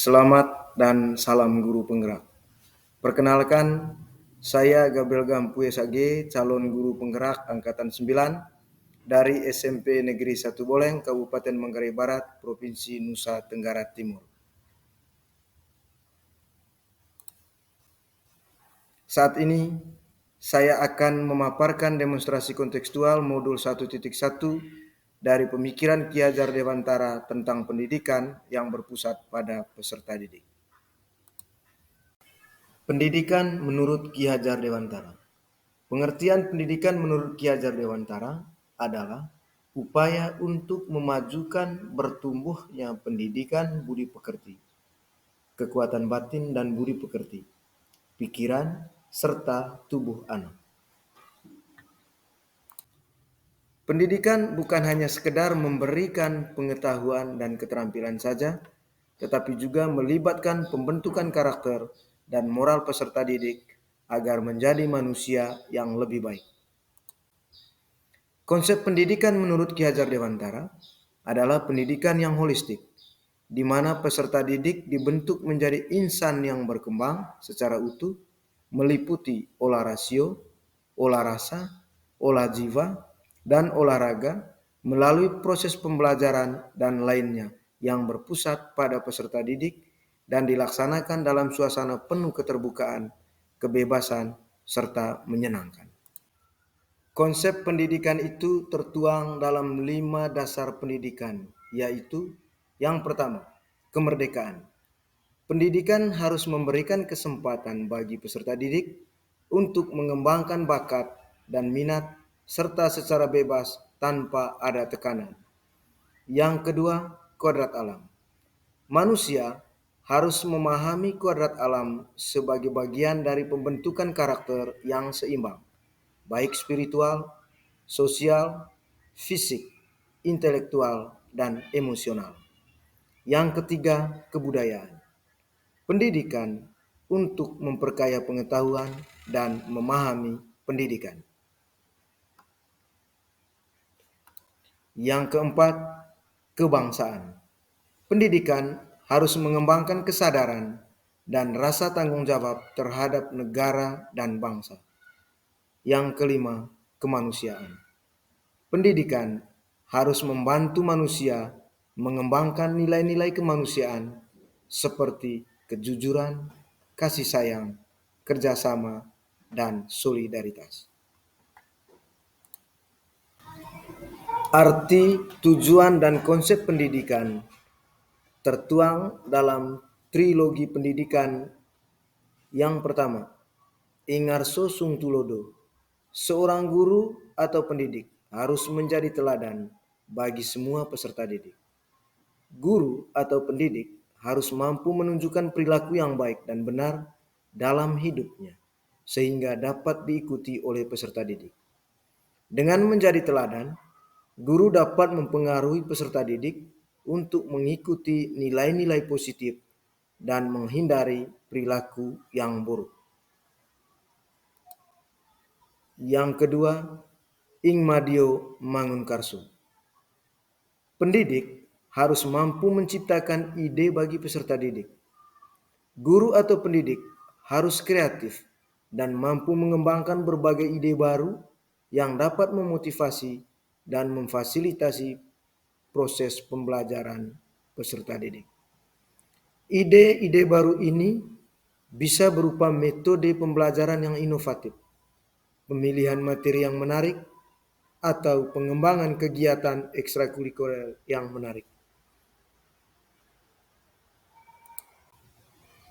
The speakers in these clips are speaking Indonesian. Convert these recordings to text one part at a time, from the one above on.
Selamat dan salam guru penggerak. Perkenalkan, saya Gabriel Gampu SAG, calon guru penggerak Angkatan 9 dari SMP Negeri 1 Boleng, Kabupaten Manggarai Barat, Provinsi Nusa Tenggara Timur. Saat ini, saya akan memaparkan demonstrasi kontekstual modul 1.1 dari pemikiran Ki Hajar Dewantara tentang pendidikan yang berpusat pada peserta didik. Pendidikan menurut Ki Hajar Dewantara. Pengertian pendidikan menurut Ki Hajar Dewantara adalah upaya untuk memajukan bertumbuhnya pendidikan budi pekerti, kekuatan batin dan budi pekerti, pikiran, serta tubuh anak. Pendidikan bukan hanya sekedar memberikan pengetahuan dan keterampilan saja, tetapi juga melibatkan pembentukan karakter dan moral peserta didik agar menjadi manusia yang lebih baik. Konsep pendidikan menurut Ki Hajar Dewantara adalah pendidikan yang holistik, di mana peserta didik dibentuk menjadi insan yang berkembang secara utuh, meliputi olah rasio, olah rasa, olah jiwa, dan olahraga melalui proses pembelajaran dan lainnya yang berpusat pada peserta didik dan dilaksanakan dalam suasana penuh keterbukaan, kebebasan, serta menyenangkan. Konsep pendidikan itu tertuang dalam 5 dasar pendidikan, yaitu yang pertama, kemerdekaan. Pendidikan harus memberikan kesempatan bagi peserta didik untuk mengembangkan bakat dan minat serta secara bebas tanpa ada tekanan. Yang kedua, kodrat alam. Manusia harus memahami kodrat alam sebagai bagian dari pembentukan karakter yang seimbang, baik spiritual, sosial, fisik, intelektual, dan emosional. Yang ketiga, kebudayaan. Pendidikan untuk memperkaya pengetahuan dan memahami pendidikan. Yang keempat, kebangsaan. Pendidikan harus mengembangkan kesadaran dan rasa tanggung jawab terhadap negara dan bangsa. Yang kelima, kemanusiaan. Pendidikan harus membantu manusia mengembangkan nilai-nilai kemanusiaan seperti kejujuran, kasih sayang, kerjasama, dan solidaritas. Arti, tujuan, dan konsep pendidikan tertuang dalam trilogi pendidikan. Yang pertama, Ingarso Sungtulodo. Seorang guru atau pendidik harus menjadi teladan bagi semua peserta didik. Guru atau pendidik harus mampu menunjukkan perilaku yang baik dan benar dalam hidupnya, sehingga dapat diikuti oleh peserta didik. Dengan menjadi teladan, guru dapat mempengaruhi peserta didik untuk mengikuti nilai-nilai positif dan menghindari perilaku yang buruk. Yang kedua, Ingmadio Mangunkarso. Pendidik harus mampu menciptakan ide bagi peserta didik. Guru atau pendidik harus kreatif dan mampu mengembangkan berbagai ide baru yang dapat memotivasi dan memfasilitasi proses pembelajaran peserta didik. Ide-ide baru ini bisa berupa metode pembelajaran yang inovatif, pemilihan materi yang menarik, atau pengembangan kegiatan ekstrakurikuler yang menarik.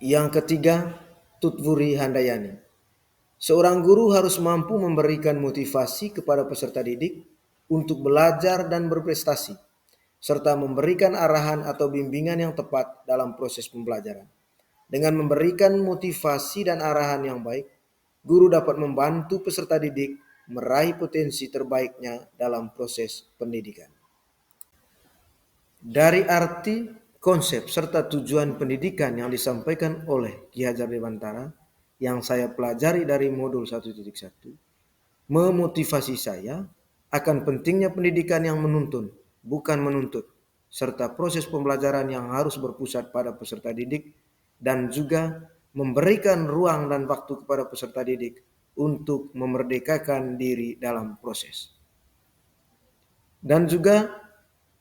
Yang ketiga, Tutwuri Handayani. Seorang guru harus mampu memberikan motivasi kepada peserta didik untuk belajar dan berprestasi, serta memberikan arahan atau bimbingan yang tepat dalam proses pembelajaran. Dengan memberikan motivasi dan arahan yang baik, guru dapat membantu peserta didik meraih potensi terbaiknya dalam proses pendidikan. Dari arti, konsep, serta tujuan pendidikan yang disampaikan oleh Ki Hajar Dewantara yang saya pelajari dari modul 1.1, memotivasi saya akan pentingnya pendidikan yang menuntun, bukan menuntut, serta proses pembelajaran yang harus berpusat pada peserta didik, dan juga memberikan ruang dan waktu kepada peserta didik untuk memerdekakan diri dalam proses. Dan juga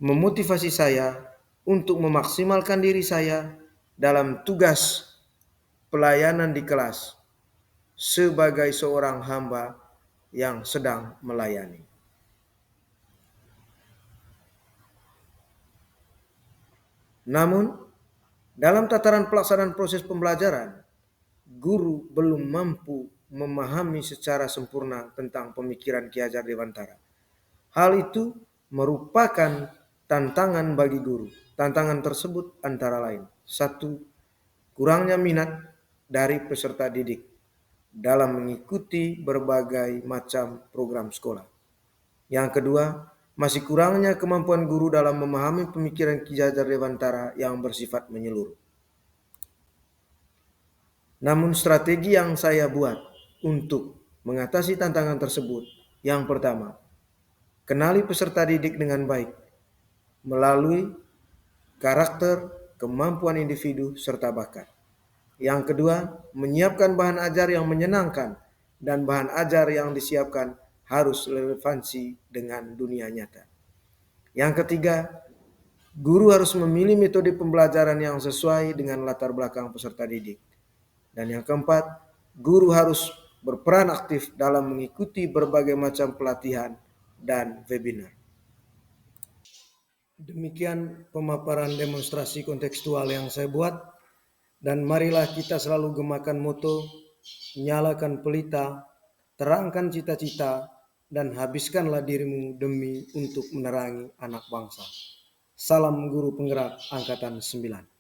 memotivasi saya untuk memaksimalkan diri saya dalam tugas pelayanan di kelas sebagai seorang hamba yang sedang melayani. Namun, dalam tataran pelaksanaan proses pembelajaran, guru belum mampu memahami secara sempurna tentang pemikiran Ki Hajar Dewantara. Hal itu merupakan tantangan bagi guru. Tantangan tersebut antara lain: 1. Kurangnya minat dari peserta didik dalam mengikuti berbagai macam program sekolah. Yang kedua, masih kurangnya kemampuan guru dalam memahami pemikiran Ki Hajar Dewantara yang bersifat menyeluruh. Namun strategi yang saya buat untuk mengatasi tantangan tersebut, yang pertama, kenali peserta didik dengan baik melalui karakter, kemampuan individu, serta bakat. Yang kedua, menyiapkan bahan ajar yang menyenangkan, dan bahan ajar yang disiapkan harus relevansi dengan dunia nyata. Yang ketiga, guru harus memilih metode pembelajaran yang sesuai dengan latar belakang peserta didik. Dan yang keempat, guru harus berperan aktif dalam mengikuti berbagai macam pelatihan dan webinar. Demikian pemaparan demonstrasi kontekstual yang saya buat, dan marilah kita selalu gemakan moto, nyalakan pelita, terangkan cita-cita, dan habiskanlah dirimu demi untuk menerangi anak bangsa. Salam Guru Penggerak Angkatan 9.